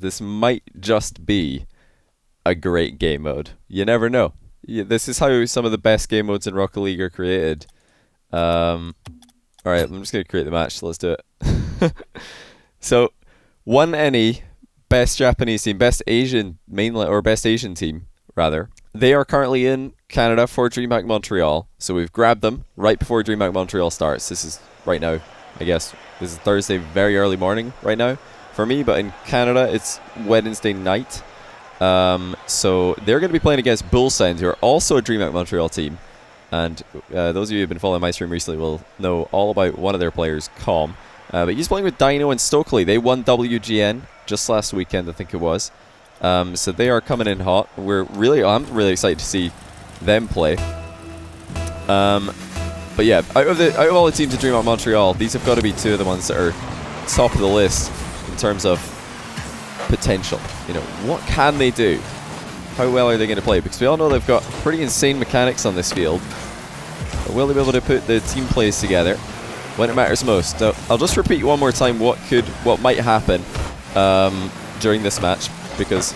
This might just be a great game mode. You never know. This is how some of the best game modes in Rocket League are created. Alright, I'm just going to create the match, so let's do it. So, 1NE, best Japanese team, best Asian mainland, or best Asian team, rather. They are currently in Canada for DreamHack Montreal, so we've grabbed them right before DreamHack Montreal starts. This is right now, I guess. This is Thursday, very early morning right now for me, but in Canada it's Wednesday night. So they're going to be playing against Bullsend, who are also a DreamHack Montreal team. And those of you who have been following my stream recently will know all about one of their players, Com. But he's playing with Dino and Stokely. They won WGN just last weekend, I think it was. So they are coming in hot. I'm really excited to see them play. But yeah, out of all the teams in DreamHack Montreal, these have got to be two of the ones that are top of the list in terms of potential. You know, what can they do? How well are they going to play? Because we all know they've got pretty insane mechanics on this field. But will they be able to put the team plays together when it matters most? So I'll just repeat one more time what might happen during this match, because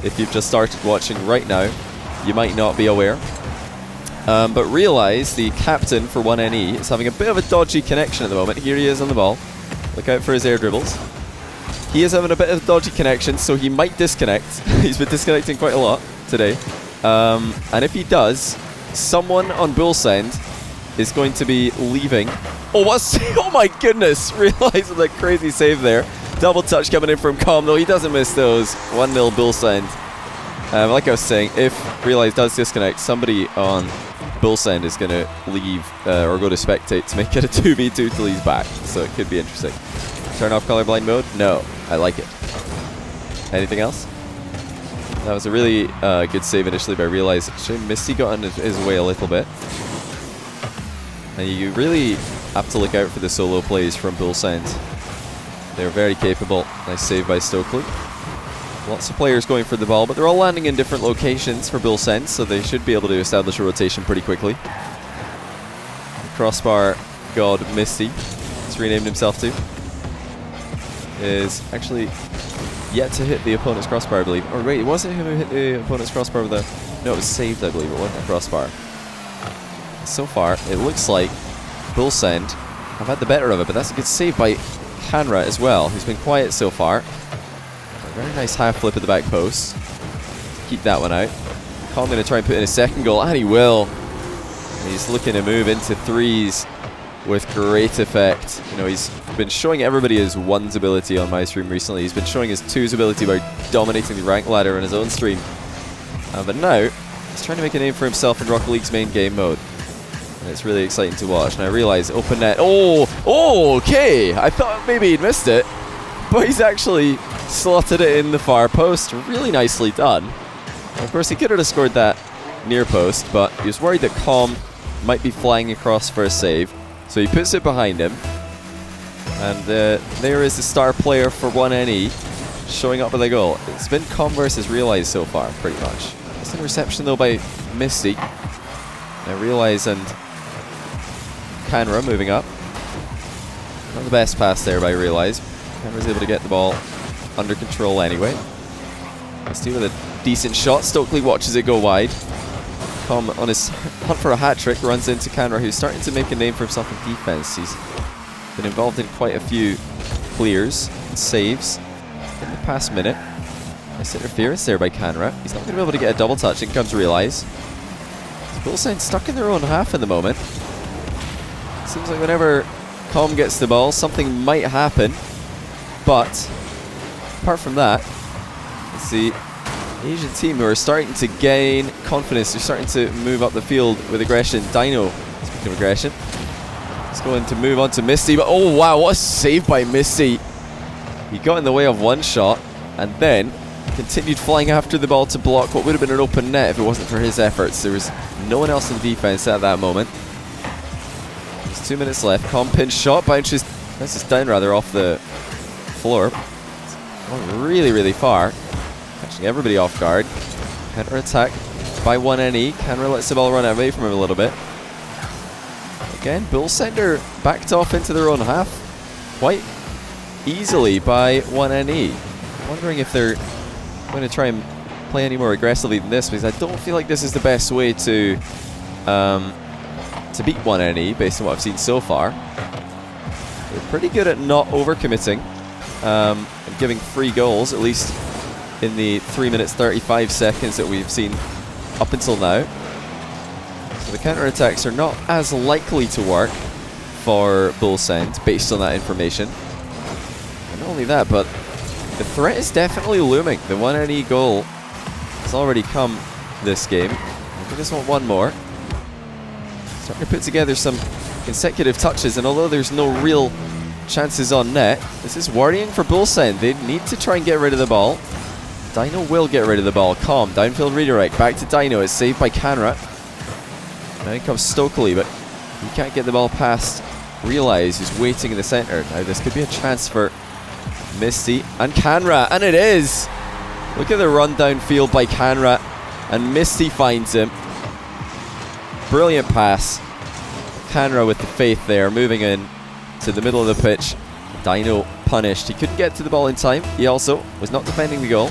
if you've just started watching right now, you might not be aware. But realize the captain for 1NE is having a bit of a dodgy connection at the moment. Here he is on the ball. Look out for his air dribbles. He is having a bit of a dodgy connection, so he might disconnect. He's been disconnecting quite a lot today. And if he does, someone on Bullsend is going to be leaving. Oh, oh my goodness! Realize the crazy save there. Double touch coming in from Com, though he doesn't miss those. 1-0 Bullsend. Like I was saying, if Realize does disconnect, somebody on Bullsend is going to leave or go to spectate to make it a 2v2 till he's back. So it could be interesting. Turn off colorblind mode? No. I like it. Anything else? That was a really good save initially, but I realized actually Misty got in his way a little bit. And you really have to look out for the solo plays from Bullsend. They're very capable. Nice save by Stokely. Lots of players going for the ball, but they're all landing in different locations for Bullsend, so they should be able to establish a rotation pretty quickly. Crossbar God Misty has renamed himself to. Is actually yet to hit the opponent's crossbar, I believe. Or wait, it wasn't him who hit the opponent's crossbar with a... No, it was saved, I believe. It wasn't a crossbar. So far, it looks like Bullsend have had the better of it, but that's a good save by Canra as well, who's been quiet so far. A very nice half flip at the back post. Keep that one out. Kong going to try and put in a second goal, and he will. He's looking to move into threes with great effect. You know, he's been showing everybody his ones ability on my stream recently. He's been showing his twos ability by dominating the rank ladder on his own stream. But now, he's trying to make a name for himself in Rocket League's main game mode. And it's really exciting to watch. And I realize, open net. Oh, okay. I thought maybe he'd missed it. But he's actually slotted it in the far post. Really nicely done. And of course, he could have scored that near post, but he was worried that Com might be flying across for a save. So he puts it behind him, and there is the star player for 1NE showing up with a goal. It's been Com versus Realize so far, pretty much. It's an interception though by Misty. Now Realize and Canra moving up. Not the best pass there by Realize. Canra's able to get the ball under control anyway. Misty with a decent shot. Stokely watches it go wide. Com on his hunt for a hat-trick runs into Canra, who's starting to make a name for himself in defense. He's been involved in quite a few clears and saves in the past minute. Nice interference there by Canra. He's not going to be able to get a double touch. In comes Realize. Bullsend stuck in their own half in the moment. Seems like whenever Com gets the ball, something might happen. But apart from that, let's see. Asian team who are starting to gain confidence. They're starting to move up the field with aggression. Dino, speaking of aggression, is going to move on to Misty. But oh wow, what a save by Misty. He got in the way of one shot and then continued flying after the ball to block what would have been an open net if it wasn't for his efforts. There was no one else in defense at that moment. There's 2 minutes left. Com pinch shot, bounces down rather off the floor. It's going really, really far. Catching everybody off guard. Counter attack by 1NE. Canra lets the ball run away from him a little bit. Again, Bullsender backed off into their own half quite easily by 1NE. wondering if they're going to try and play any more aggressively than this, because I don't feel like this is the best way to beat 1NE based on what I've seen so far. They're pretty good at not overcommitting and giving free goals, at least in the 3 minutes 35 seconds that we've seen up until now. So the counter-attacks are not as likely to work for Bullsend based on that information. And not only that, but the threat is definitely looming. The 1NE goal has already come this game. We just want one more. Starting to put together some consecutive touches, and although there's no real chances on net, this is worrying for Bullsend. They need to try and get rid of the ball. Dino will get rid of the ball. Calm, downfield redirect, back to Dino. It's saved by Canra. Now in comes Stokely, but he can't get the ball past Realize, who's waiting in the center. Now this could be a chance for Misty and Canra, and it is! Look at the run downfield by Canra, and Misty finds him. Brilliant pass. Canra with the faith there, moving in to the middle of the pitch. Dino punished. He couldn't get to the ball in time. He also was not defending the goal.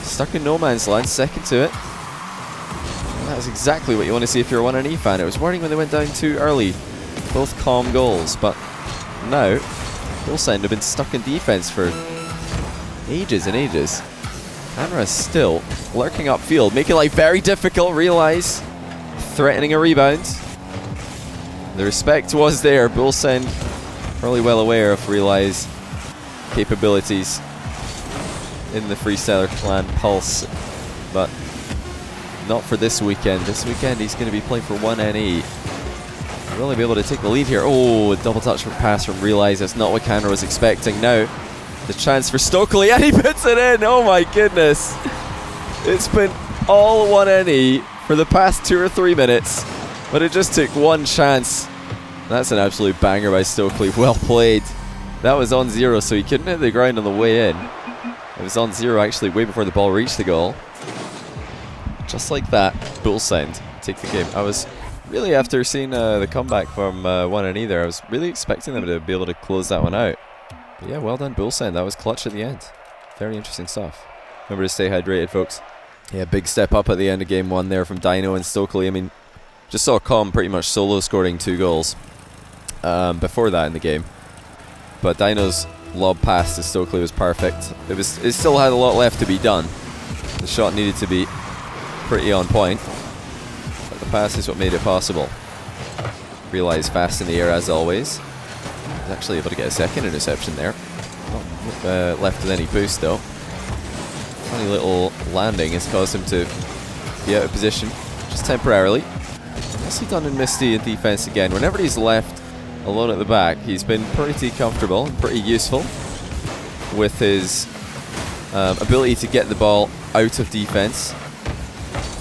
Stuck in no man's land, second to it. And that is exactly what you want to see if you're a 1NE fan. It was worrying when they went down too early. Both calm goals, but now Bullsend have been stuck in defense for ages and ages. Canra still lurking upfield, making life very difficult. Realize threatening a rebound. The respect was there. Bullsend probably well aware of Realize capabilities in the Freestyler Clan Pulse, but not for this weekend. This weekend he's going to be playing for 1NE. Will he be able to take the lead here? Oh, a double touch pass from Realize. That's not what Canra was expecting. Now, the chance for Stokely, and he puts it in! Oh my goodness! It's been all 1NE for the past 2 or 3 minutes, but it just took one chance. That's an absolute banger by Stokely. Well played. That was on 0, so he couldn't hit the ground on the way in. It was on 0 actually way before the ball reached the goal. Just like that, Bullsend take the game. I was really, after seeing the comeback from 1NE there, I was really expecting them to be able to close that one out. But yeah, well done Bullsend. That was clutch at the end. Very interesting stuff. Remember to stay hydrated, folks. Yeah, big step up at the end of game 1 there from Dino and Stokely. I mean, just saw Com pretty much solo scoring 2 goals before that in the game. But Dino's lob pass to Stokely was perfect. It still had a lot left to be done. The shot needed to be pretty on point. But the pass is what made it possible. Realize fast in the air as always. He's actually able to get a second interception there. Not left with any boost though. Funny little landing has caused him to be out of position, just temporarily. What's he done in Misty in defense again? Whenever he's left alone at the back, he's been pretty comfortable and pretty useful with his ability to get the ball out of defense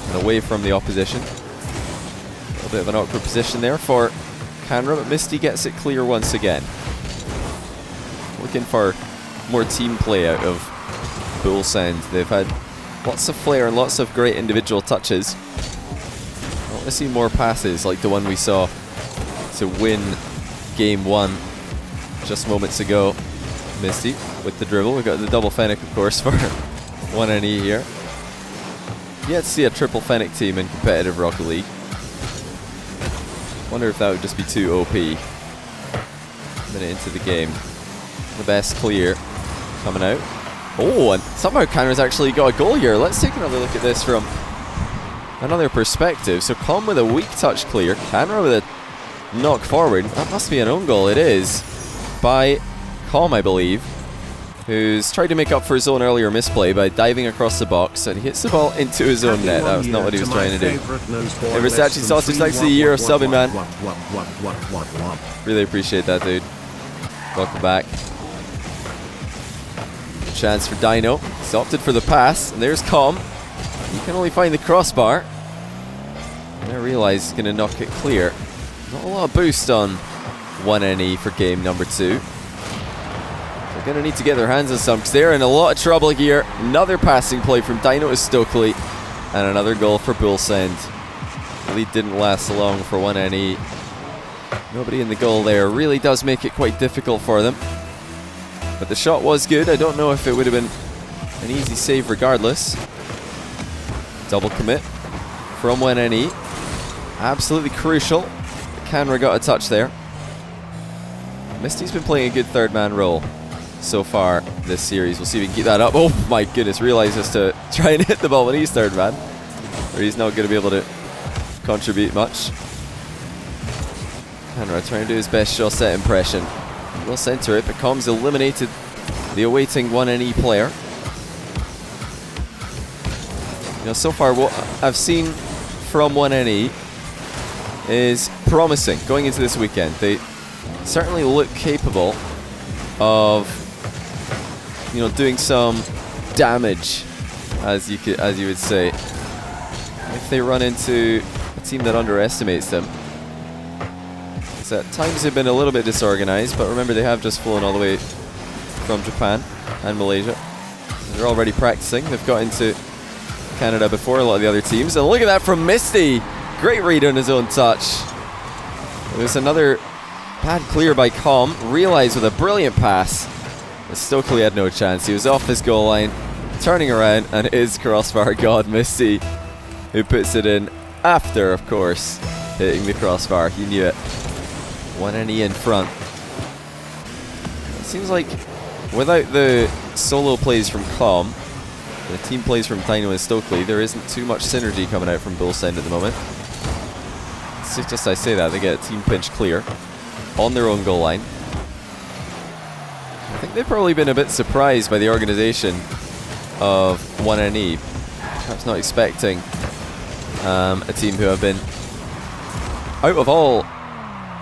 and away from the opposition. A little bit of an awkward position there for Canra, but Misty gets it clear once again. Looking for more team play out of Bullsend. They've had lots of flair and lots of great individual touches. I want to see more passes like the one we saw to win game 1 just moments ago. Misty with the dribble. We've got the double Fennec, of course, for 1NE here. Yet to see a triple Fennec team in competitive Rocket League. Wonder if that would just be too OP. A minute into the game. The best clear coming out. Oh, and somehow Canra's actually got a goal here. Let's take another look at this from another perspective. So Com with a weak touch clear. Canra with a knock forward. That must be an own goal. It is. By Com, I believe, who's tried to make up for his own earlier misplay by diving across the box, and he hits the ball into his own net. That was not what he was trying to do. Hey, Versace Sausage, thanks for the year of subbing, man. Really appreciate that, dude. Welcome back. Chance for Dino. He's opted for the pass, and there's Com. He can only find the crossbar. And I realize he's going to knock it clear. Not a lot of boost on 1NE for game number 2. They're going to need to get their hands on some, because they're in a lot of trouble here. Another passing play from Dino to Stokely, and another goal for Bullsend. The lead didn't last long for 1NE. Nobody in the goal there. Really does make it quite difficult for them. But the shot was good. I don't know if it would have been an easy save regardless. Double commit from WGN. Absolutely crucial. Canra got a touch there. Misty's been playing a good third man role so far this series. We'll see if we can keep that up. Oh my goodness, realizes to try and hit the ball when he's third man, or he's not going to be able to contribute much. Canra trying to do his best shot set impression. Will center it, but Com's eliminated the awaiting WGN player. You know, so far what I've seen from WGN is promising going into this weekend. They certainly look capable of, you know, doing some damage, as you would say, if they run into a team that underestimates them. So at times they've been a little bit disorganized, but remember they have just flown all the way from Japan and Malaysia. They're already practicing. They've got into Canada before a lot of the other teams. And look at that from Misty! Great read on his own touch. There's another bad clear by Com. Realized with a brilliant pass. But Stokely had no chance. He was off his goal line, turning around, and it is crossbar god Misty who puts it in after, of course, hitting the crossbar. He knew it. WGN in front. It seems like without the solo plays from Com, the team plays from Dino and Stokely, there isn't too much synergy coming out from Bullsend at the moment. It's just I say that, they get a team pinch clear on their own goal line. I think they've probably been a bit surprised by the organization of WGN. Perhaps not expecting a team who have been out of all,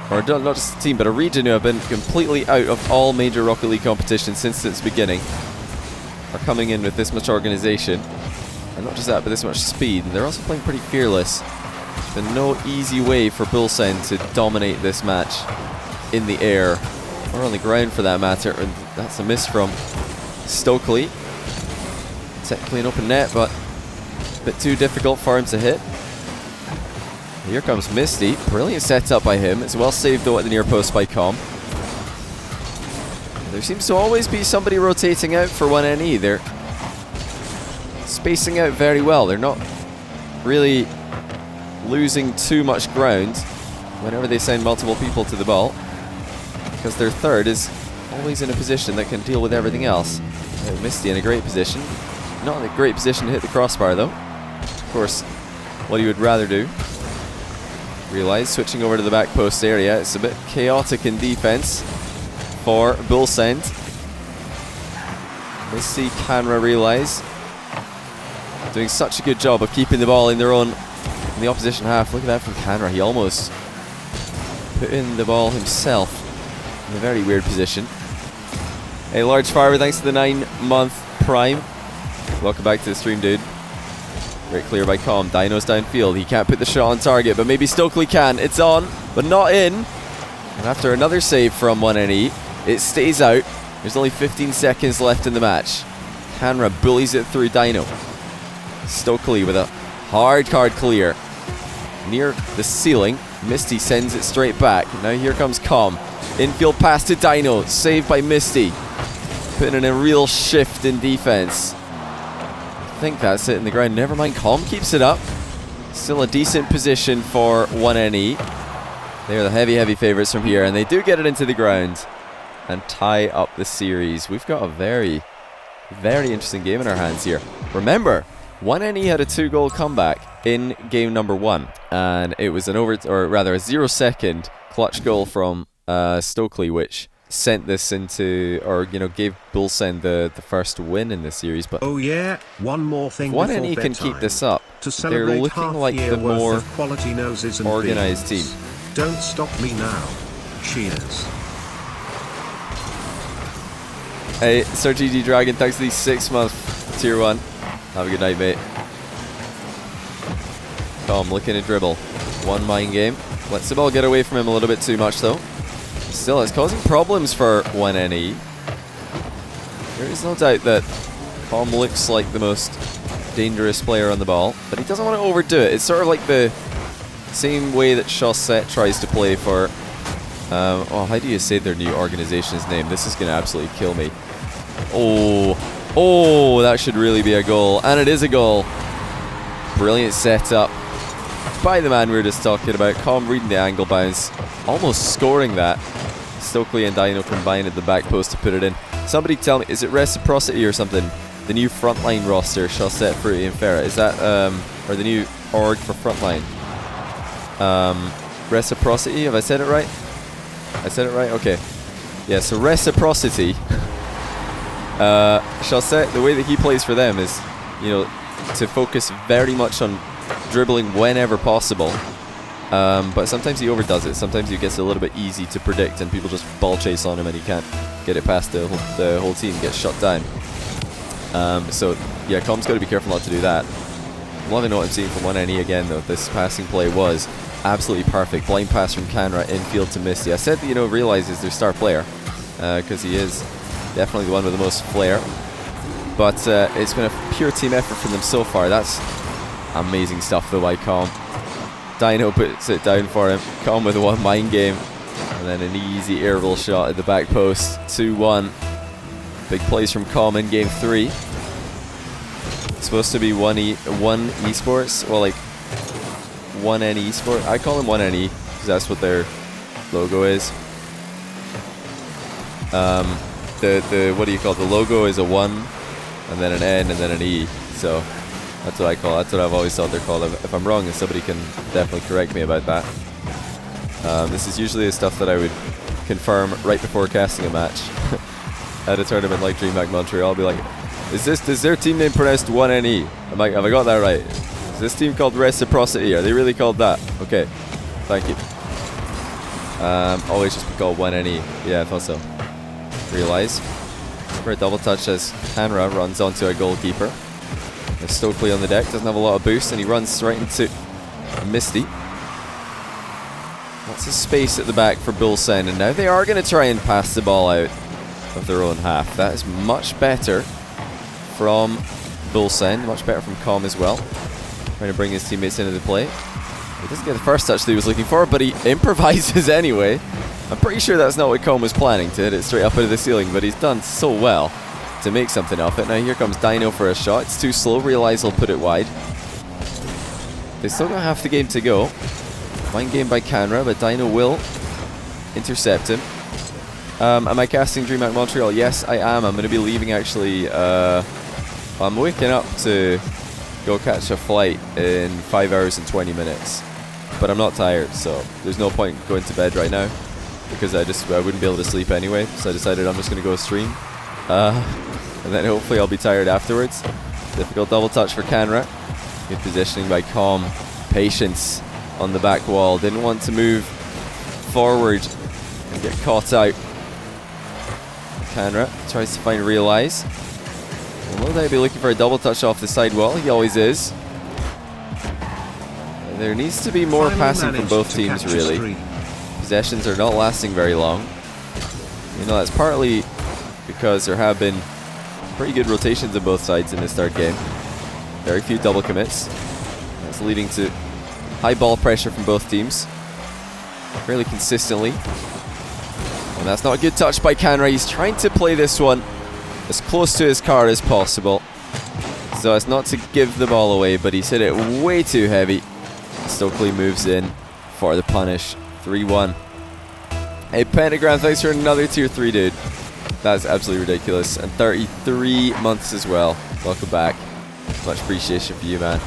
or not just a team, but a region who have been completely out of all major Rocket League competitions since its beginning, are coming in with this much organization, and not just that, but this much speed. And they're also playing pretty fearless. There's been no easy way for Bullsend to dominate this match in the air, or on the ground for that matter. And that's a miss from Stokely. Technically an open net, but a bit too difficult for him to hit. Here comes Misty. Brilliant setup by him. It's well saved though at the near post by Com. There seems to always be somebody rotating out for WGN. They're spacing out very well. They're not really losing too much ground whenever they send multiple people to the ball, because their third is always in a position that can deal with everything else. Misty in a great position. Not in a great position to hit the crossbar though. Of course, what you would rather do. Realize switching over to the back post area. It's a bit chaotic in defense for Bullsend. Misty, Canra realize doing such a good job of keeping the ball in their own, in the opposition half. Look at that from Canra. He almost put in the ball himself in a very weird position. Hey, Large Fiber, thanks to the 9-month Prime. Welcome back to the stream, dude. Great clear by Com. Dino's downfield. He can't put the shot on target, but maybe Stokely can. It's on, but not in. And after another save from WGN, it stays out. There's only 15 seconds left in the match. Canra bullies it through Dino. Stokely with a hard card clear near the ceiling. Misty sends it straight back. Now here comes Com. Infield pass to Dino. Saved by Misty. Putting in a real shift in defense. I think that's it in the ground. Never mind, Com keeps it up. Still a decent position for WGN. They're the heavy favorites from here, and they do get it into the ground and tie up the series. We've got a very interesting game in our hands here. Remember, WGN had a 2-goal comeback in game number 1, and it was a 0-second clutch goal from Stokely, which sent this into, or gave Bullsend the first win in this series. But oh yeah, one more thing. If WGN can keep this up, they're looking like the more organized team. Don't stop me now. Cheers. Hey, Sir GG Dragon, thanks for the 6-month tier 1. Have a good night, mate. Com looking to dribble. One mind game. Lets the ball get away from him a little bit too much though. Still, it's causing problems for WGN. There is no doubt that Com looks like the most dangerous player on the ball, but he doesn't want to overdo it. It's sort of like the same way that Chaussette tries to play for... how do you say their new organization's name? This is going to absolutely kill me. Oh, Oh, that should really be a goal. And it is a goal. Brilliant setup by the man we were just talking about. Calm reading the angle bounce. Almost scoring that. Stokely and Dino combined at the back post to put it in. Somebody tell me, is it Reciprocity or something? The new frontline roster, Chaussette, Fruity and Farah. Is that, or the new org for frontline? Reciprocity, have I said it right? I said it right? Okay. Yeah, so Reciprocity. Chaussette, the way that he plays for them is, you know, to focus very much on dribbling whenever possible. But sometimes he overdoes it. Sometimes he gets a little bit easy to predict and people just ball chase on him and he can't get it past the whole team, gets shut down. So, yeah, Com's got to be careful not to do that. Loving what I'm seeing from 1NE again, though. This passing play was absolutely perfect. Blind pass from Canra, infield to Misty. I said that, you know, realizes their star player, because he is definitely the one with the most flair. But it's been a pure team effort from them so far. That's amazing stuff, though, by Com. Dino puts it down for him. Com with a one mind game. And then an easy aerial shot at the back post. 2-1. Big plays from Com in game 3. It's supposed to be one esports. Well, like 1N esport. I call them 1NE because that's what their logo is. The what do you call it? The logo is a 1 and then an N and then an E. So that's what I call it. That's what I've always thought they're called. If I'm wrong, somebody can definitely correct me about that. This is usually the stuff that I would confirm right before casting a match. At a tournament like DreamHack Montreal, I'll be like, is their team name pronounced 1NE? Have I got that right? Is this team called Reciprocity? Are they really called that? Okay, thank you. Always just be called 1NE. Yeah, I thought so. Realize. For a double touch as Hanra runs onto a goalkeeper. There's Stokely on the deck, doesn't have a lot of boost, and he runs right into Misty. Lots of space at the back for Bullsend, and now they are going to try and pass the ball out of their own half. That is much better from Bullsend, much better from Com as well. Trying to bring his teammates into the play. He doesn't get the first touch that he was looking for, but he improvises anyway. I'm pretty sure that's not what Com was planning, to hit it straight up into the ceiling, but he's done so well to make something of it. Now here comes Dino for a shot. It's too slow. Realize he'll put it wide. They still got half the game to go. Mind game by Canra, but Dino will intercept him. Am I casting DreamHack Montreal? Yes, I am. I'm going to be leaving actually. I'm waking up to go catch a flight in 5 hours and 20 minutes. But I'm not tired, so there's no point going to bed right now because I wouldn't be able to sleep anyway. So I decided I'm just going to go stream. And then hopefully I'll be tired afterwards. Difficult double touch for Canra. Good positioning by Com. Patience on the back wall. Didn't want to move forward and get caught out. Canra tries to find Realize. Will no doubt be looking for a double touch off the side wall. He always is. There needs to be more passing from both teams, really. Possessions are not lasting very long. You know, that's partly because there have been pretty good rotations on both sides in this third game. Very few double commits. That's leading to high ball pressure from both teams. Fairly consistently. And that's not a good touch by Canra. He's trying to play this one as close to his car as possible, so as not to give the ball away, but he's hit it way too heavy. Stokely moves in for the punish. 3-1. Hey, Pentagram, thanks for another tier 3, dude. That's absolutely ridiculous. And 33 months as well. Welcome back. Much appreciation for you, man.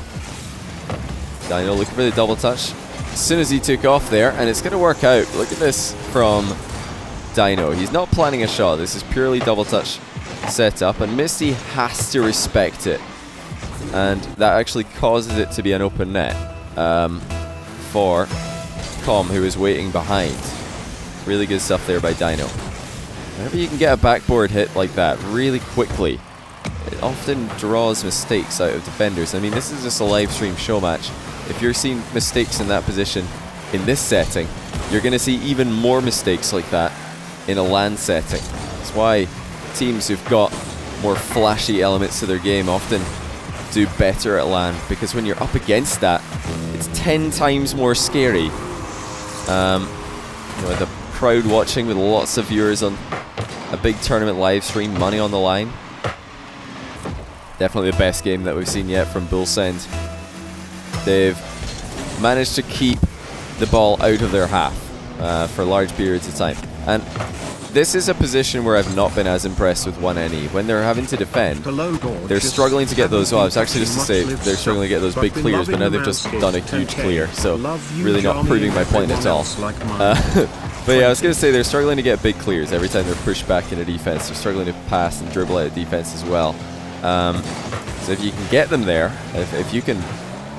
Dino looking for the double touch as soon as he took off there, and it's going to work out. Look at this from Dino. He's not planning a shot. This is purely double touch setup, and Misty has to respect it. And that actually causes it to be an open net for Com, who is waiting behind. Really good stuff there by Dino. Whenever you can get a backboard hit like that really quickly, it often draws mistakes out of defenders. I mean, this is just a live stream show match. If you're seeing mistakes in that position in this setting, you're going to see even more mistakes like that in a LAN setting. That's why teams who've got more flashy elements to their game often do better at LAN, because when you're up against that, it's 10 times more scary. You know, the crowd watching with lots of viewers on a big tournament live stream, money on the line. Definitely the best game that we've seen yet from Bullsend. They've managed to keep the ball out of their half for large periods of time. And this is a position where I've not been as impressed with 1NE. When they're having to defend, they're struggling to get those. Well, it's actually just to say they're struggling to get those big clears, but now they've just done a huge clear. So really not proving my point at all. But yeah, I was going to say they're struggling to get big clears every time they're pushed back into defense. They're struggling to pass and dribble out of defense as well. So if you can get them there, if you can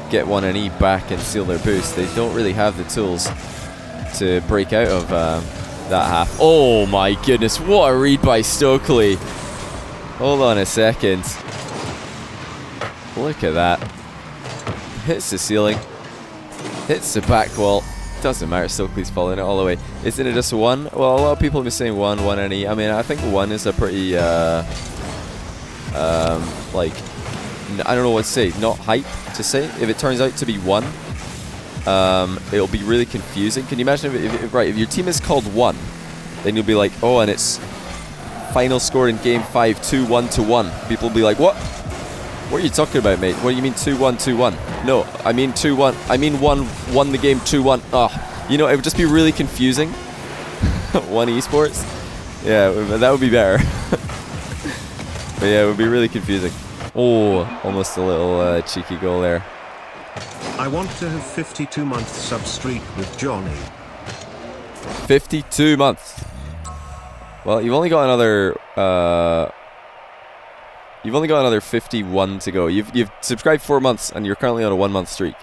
get 1NE back and seal their boost, they don't really have the tools to break out of that half. Oh my goodness, what a read by Stokely. Hold on a second. Look at that. Hits the ceiling. Hits the back wall. Doesn't matter, Stokely's following it all the way. Isn't it just 1? Well, a lot of people have been saying 1NE. I mean, I think 1 is a pretty, like, I don't know what to say, not hype to say. If it turns out to be 1, it'll be really confusing. Can you imagine if your team is called 1, then you'll be like, oh, and it's final score in game 5, 2-1 to 1. People will be like, what? What are you talking about, mate? What do you mean 2-1, 2-1? No, I mean 2-1. I mean 1 won the game 2-1. Oh, you know, it would just be really confusing. 1 esports. Yeah, that would be better. But yeah, it would be really confusing. Oh, almost a little cheeky goal there. I want to have 52-month sub streak with Johnny. 52 months. Well, you've only got another 51 to go. You've subscribed 4 months and you're currently on a 1 month streak.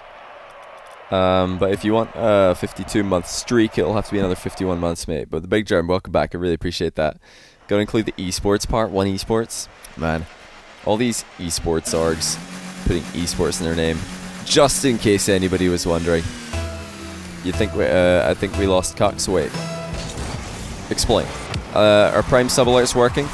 But if you want a 52-month streak, it'll have to be another 51 months, mate. But the Big Germ, welcome back. I really appreciate that. Gotta include the esports part. 1 esports, man. All these esports orgs putting esports in their name, just in case anybody was wondering. You think I think we lost Cox? Wait. Explain. Are Prime sub alerts working?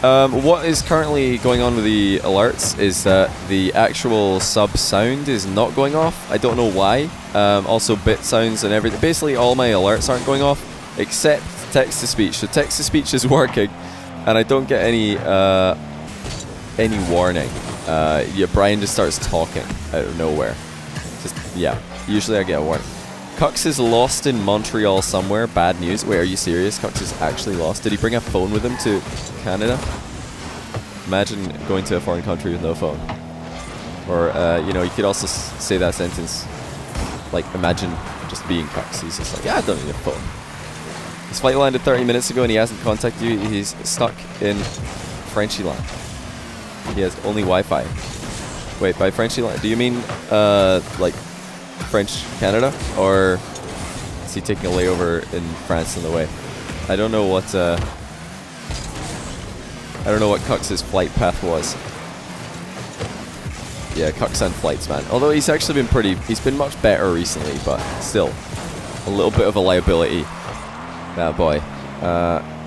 What is currently going on with the alerts is that the actual sub sound is not going off. I don't know why. Also bit sounds and everything. Basically all my alerts aren't going off except text-to-speech. So text-to-speech is working and I don't get any warning. Yeah, Brian just starts talking out of nowhere. Just, yeah, usually I get a warning. Cux is lost in Montreal somewhere. Bad news. Wait, are you serious? Cux is actually lost. Did he bring a phone with him to Canada? Imagine going to a foreign country with no phone. Or, you know, you could also say that sentence, like, imagine just being Cux. He's just like, yeah, I don't need a phone. His flight landed 30 minutes ago and he hasn't contacted you. He's stuck in Frenchy land. He has only Wi-Fi. Wait, by Frenchy land, do you mean, like, French Canada, or is he taking a layover in France on the way? I don't know what Cux's flight path was. Yeah, Cux on flights, man. Although he's actually been he's been much better recently, but still a little bit of a liability. That boy.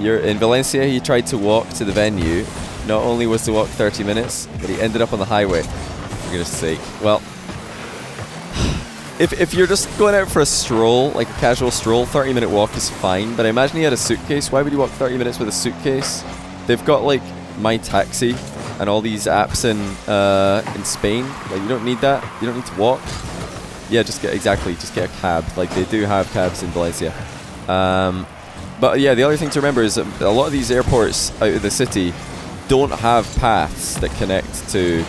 You're in Valencia. He tried to walk to the venue. Not only was the walk 30 minutes, but he ended up on the highway. For goodness sake. Well, If you're just going out for a stroll, like a casual stroll, 30-minute walk is fine. But I imagine he had a suitcase. Why would you walk 30 minutes with a suitcase? They've got like My Taxi and all these apps in Spain. Like you don't need that. You don't need to walk. Yeah, just get a cab. Like they do have cabs in Valencia. But yeah, the other thing to remember is that a lot of these airports out of the city don't have paths that connect to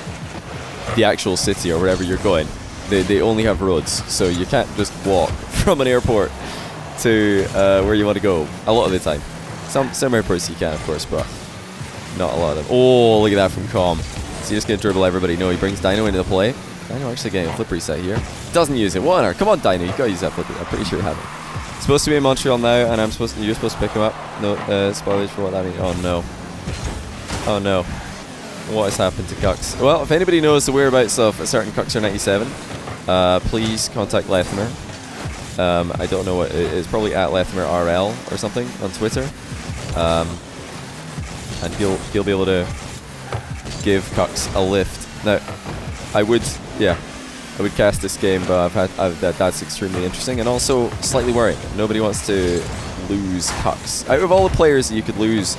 the actual city or wherever you're going. They only have roads, so you can't just walk from an airport to where you want to go a lot of the time. Some airports you can, of course, but not a lot of them. Oh, look at that from Com. So he's just going to dribble everybody. No, he brings Dino into the play. Dino actually getting a flip reset here. Doesn't use it. What on earth? Come on, Dino. You got to use that flip reset. I'm pretty sure you have it. Supposed to be in Montreal now, and you're supposed to pick him up. No spoilers for what that means. Oh, no. Oh, no. What has happened to Cux? Well, if anybody knows the whereabouts of a certain Cuxer97, please contact Lethimer. I don't know what it is. Probably at Lethimer RL or something on Twitter. And he'll be able to give Cux a lift. Now, I would cast this game, but that's extremely interesting and also slightly worrying. Nobody wants to lose Cux. Out of all the players that you could lose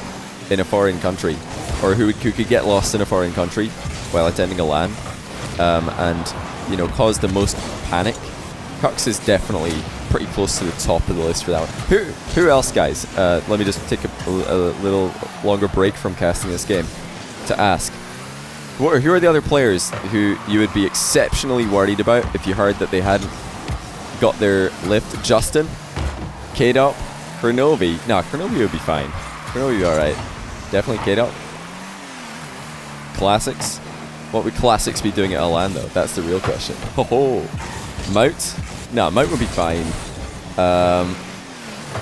in a foreign country, or who could get lost in a foreign country, while attending a LAN, and you know, caused the most panic. Kux is definitely pretty close to the top of the list for that one. Who else, guys? Let me just take a little longer break from casting this game to ask. Who are the other players who you would be exceptionally worried about if you heard that they hadn't got their lift? Justin? K-Dop? Chronovi? No, Chronovi would be fine. Chronovi would be alright. Definitely K-Dop. Classics? What would Classics be doing at LAN though? That's the real question. Ho-ho! Mout? No, Mout would be fine.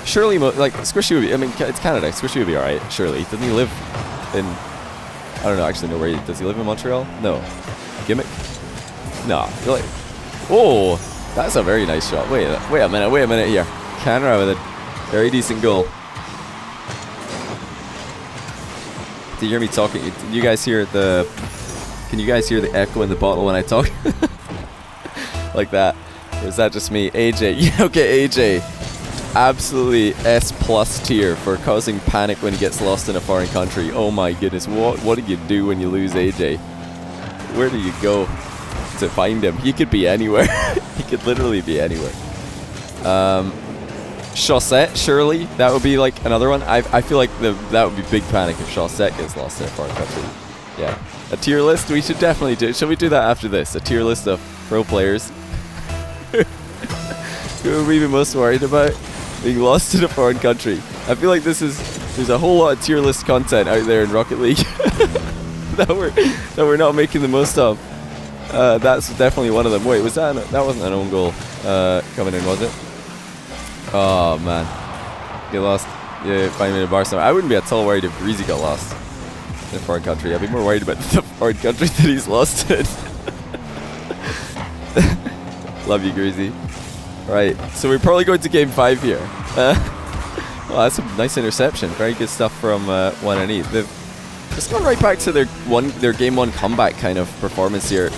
Surely, like, Squishy would be, I mean, it's Canada. Squishy would be alright, surely. Doesn't he live in, I don't know, actually know where does he live in Montreal? No. Gimmick? No. Like, oh, that's a very nice shot. Wait a minute here. Canada with a very decent goal. Do you hear me talking? Can you guys hear the echo in the bottle when I talk? Like that? Or is that just me? AJ. Yeah, okay, AJ. Absolutely S+ tier for causing panic when he gets lost in a foreign country. Oh my goodness, what do you do when you lose AJ? Where do you go to find him? He could be anywhere. He could literally be anywhere. Chaussette, surely that would be like another one. I feel like that would be big panic if Chaussette gets lost in a foreign country. Yeah, a tier list. We should definitely do. Should we do that after this? A tier list of pro players. Who are we the most worried about being lost in a foreign country? I feel like there's a whole lot of tier list content out there in Rocket League that we're not making the most of. That's definitely one of them. Wait, that wasn't an own goal coming in, was it? Oh man, get lost. Yeah, 5 minute bar somewhere. I wouldn't be at all worried if Greasy got lost in a foreign country. I'd be more worried about the foreign country that he's lost in. Love you, Greasy. Right, so we're probably going to game 5 here. Well, that's a nice interception. Very good stuff from 1NE. Let's go right back to their game 1 comeback kind of performance here.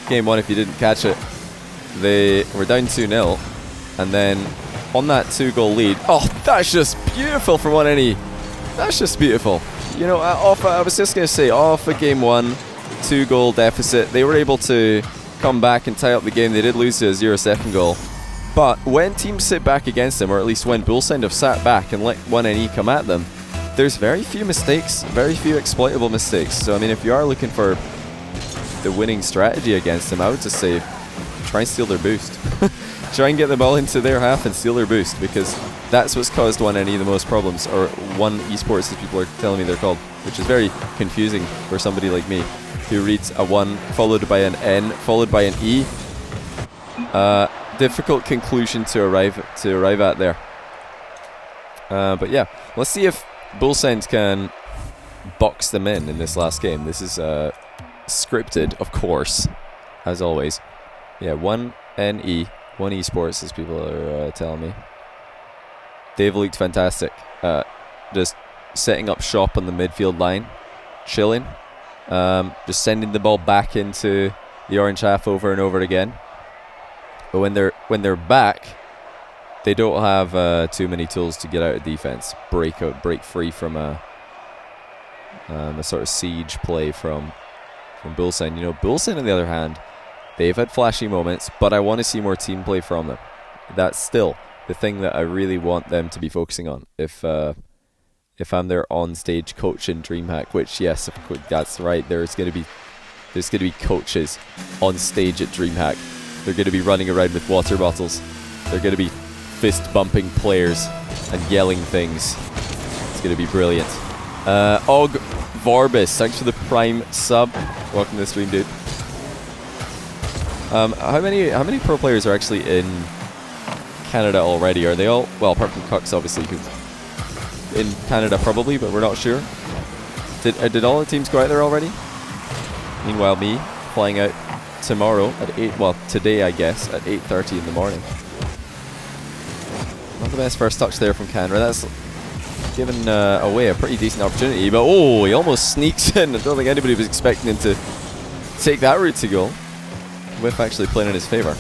Game 1, if you didn't catch it, they were down 2-0, and then on that 2-goal lead, oh, that's just beautiful from 1NE. That's just beautiful. You know, I was just going to say, off a game 1, 2-goal deficit, they were able to come back and tie up the game. They did lose to a 0-2 goal. But when teams sit back against them, or at least when Bullsend have sat back and let 1NE come at them, there's very few mistakes, very few exploitable mistakes. So, I mean, if you are looking for the winning strategy against them, I would just say try and steal their boost. Try and get the ball into their half and steal their boost, because that's what's caused 1NE the most problems, or One Esports as people are telling me they're called, which is very confusing for somebody like me who reads a 1 followed by an N followed by an E. Difficult conclusion to arrive at there. But yeah, let's see if Bullsend can box them in this last game. This is scripted, of course, as always. Yeah, 1NE, One Esports, as people are telling me. They've looked fantastic. Just setting up shop on the midfield line, chilling. Just sending the ball back into the orange half over and over again. But when they're back, they don't have too many tools to get out of defense. Break free from a sort of siege play from Bullsend. You know, Bullsend on the other hand, they've had flashy moments, but I want to see more team play from them. That's still the thing that I really want them to be focusing on. If I'm their on-stage coach in DreamHack, which yes, of course, that's right. There's going to be coaches on stage at DreamHack. They're going to be running around with water bottles. They're going to be fist-bumping players and yelling things. It's going to be brilliant. Og Vorbis, thanks for the Prime sub. Welcome to the stream, dude. How many pro players are actually in Canada already? Are they all, well, apart from Cux, obviously, who's in Canada probably, but we're not sure. Did all the teams go out there already? Meanwhile, me flying out tomorrow at 8, well, today I guess, at 8:30 in the morning. Not the best first touch there from Canada. That's given away a pretty decent opportunity, but oh, he almost sneaks in. I don't think anybody was expecting him to take that route to goal. Whiff actually playing in his favour.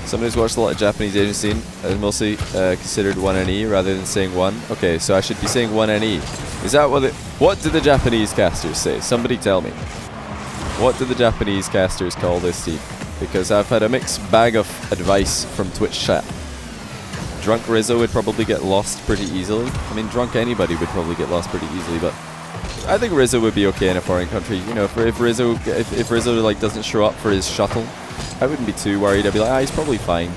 Somebody who's watched a lot of Japanese Asian scene has mostly considered 1NE rather than saying 1. Okay, so I should be saying 1NE. Is that what do the Japanese casters say? Somebody tell me. What do the Japanese casters call this team? Because I've had a mixed bag of advice from Twitch chat. Drunk Rizzo would probably get lost pretty easily. I mean, drunk anybody would probably get lost pretty easily, but I think Rizzo would be okay in a foreign country. You know, if Rizzo like doesn't show up for his shuttle, I wouldn't be too worried. I'd be like, ah, he's probably fine.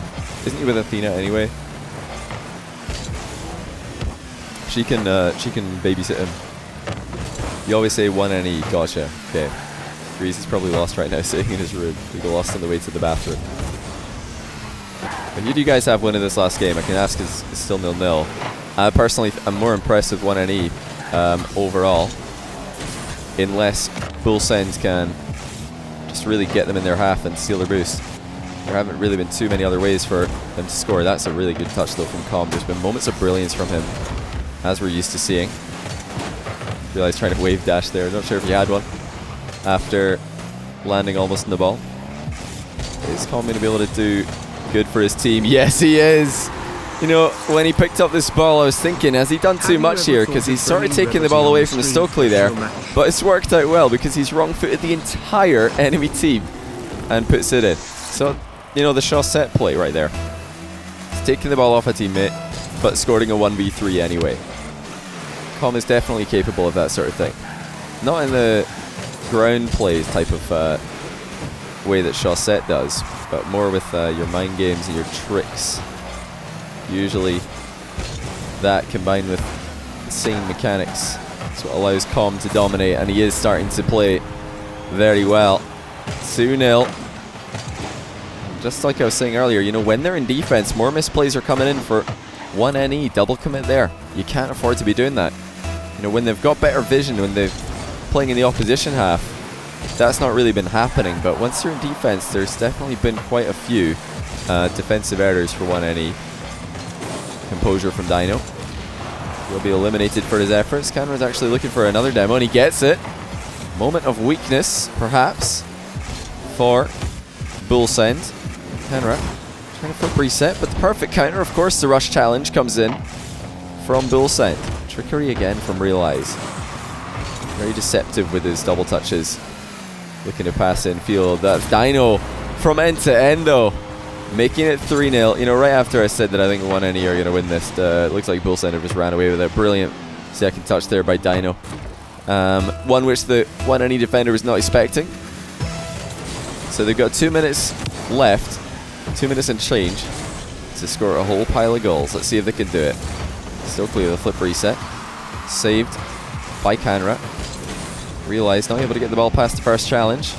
Isn't he with Athena anyway? She can babysit him. You always say 1 NE. Gotcha. Okay. Grease is probably lost right now, sitting in his room. He got lost on the way to the bathroom. Who do you guys have winning this last game? I can ask, is still 0-0. I personally, I'm more impressed with 1 NE overall. Unless Bull Send can just really get them in their half and steal their boost. There haven't really been too many other ways for them to score. That's a really good touch though from Com. There's been moments of brilliance from him, as we're used to seeing. Realized trying to wave dash there. Not sure if he had one after landing almost in the ball. Is Com going to be able to do good for his team? Yes, he is. You know, when he picked up this ball, I was thinking, has he done too much here? Because he's sort of taking the ball away from Stokely there. But it's worked out well because he's wrong-footed the entire enemy team and puts it in. So, you know, the Shaw set play right there. He's taking the ball off a teammate, but scoring a 1v3 anyway. Com is definitely capable of that sort of thing. Not in the ground plays type of way that Shaw set does, but more with your mind games and your tricks. Usually that combined with insane mechanics is what allows Com to dominate, and he is starting to play very well. 2-0. Just like I was saying earlier, you know, when they're in defense, more misplays are coming in for 1 NE. Double commit there. You can't afford to be doing that. You know, when they've got better vision, when they're playing in the opposition half, that's not really been happening. But once you're in defense, there's definitely been quite a few defensive errors for 1 NE. Composure from Dino. He'll be eliminated for his efforts. Canra's actually looking for another demo, and he gets it. Moment of weakness, perhaps, for Bull Send. Canra trying to flip reset, but the perfect counter, of course, the rush challenge comes in from Bull Send. Trickery again from Realize. Very deceptive with his double touches. Looking to pass in field. That's Dino from end to end, though. Making it 3-0. You know, right after I said that I think 1 NE are going to win this, it looks like Bull Sender just ran away with it. Brilliant second touch there by Dino. One which the 1 NE defender was not expecting. So they've got 2 minutes left, 2 minutes and change, to score a whole pile of goals. Let's see if they can do it. Still clear the flip reset. Saved by Canra. Realized not able to get the ball past the first challenge.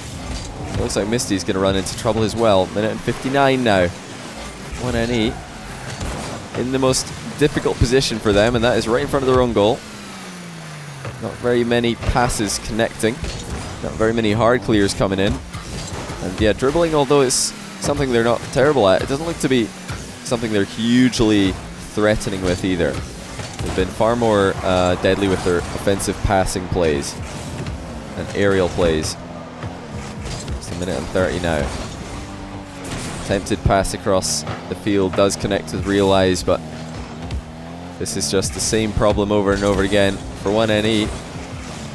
It looks like Misty's going to run into trouble as well. Minute and 59 now. 1 NE in the most difficult position for them, and that is right in front of their own goal. Not very many passes connecting. Not very many hard clears coming in. And yeah, dribbling, although it's something they're not terrible at, it doesn't look to be something they're hugely threatening with either. They've been far more deadly with their offensive passing plays and aerial plays. It's a minute and 30 now. Attempted pass across the field does connect with Realize, but this is just the same problem over and over again for 1 NE.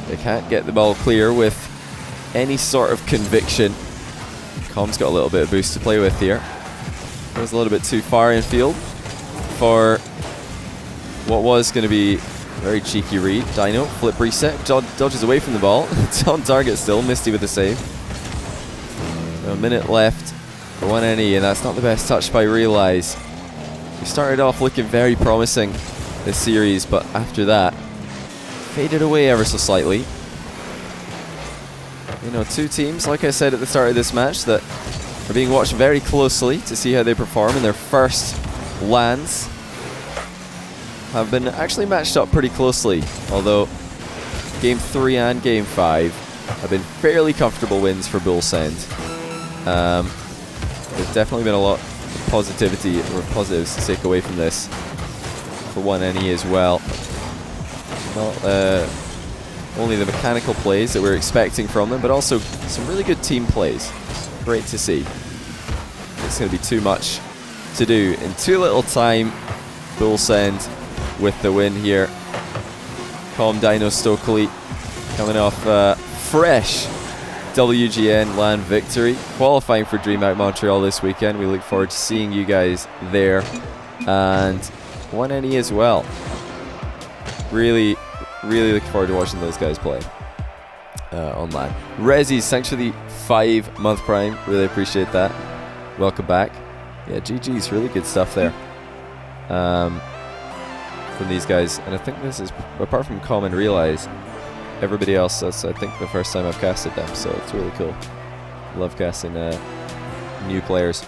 They can't get the ball clear with any sort of conviction. Com's got a little bit of boost to play with here. Goes a little bit too far in field for what was going to be a very cheeky read. Dino, flip reset, dodges away from the ball. It's on target still, Misty with the save. So a minute left for 1 NE, and that's not the best touch by Realize. We started off looking very promising this series, but after that, faded away ever so slightly. You know, two teams, like I said at the start of this match, that are being watched very closely to see how they perform in their first lands. Have been actually matched up pretty closely, although Game 3 and Game 5 have been fairly comfortable wins for Bull Send. There's definitely been a lot of positivity or positives to take away from this for 1 NE as well. Not only the mechanical plays that we're expecting from them, but also some really good team plays. Great to see. It's going to be too much to do in too little time. Bull Send with the win here. Calm Dino Stokely coming off fresh WGN land victory, qualifying for DreamHack Montreal this weekend. We look forward to seeing you guys there, and 1NE as well. Really looking forward to watching those guys play on LAN. Rezzies, thanks for the 5-month prime. Really appreciate that. Welcome back. Yeah, GG's, really good stuff there from these guys. And I think this is, apart from Com and Realize, everybody else, that's I think the first time I've casted them, so it's really cool. Love casting new players.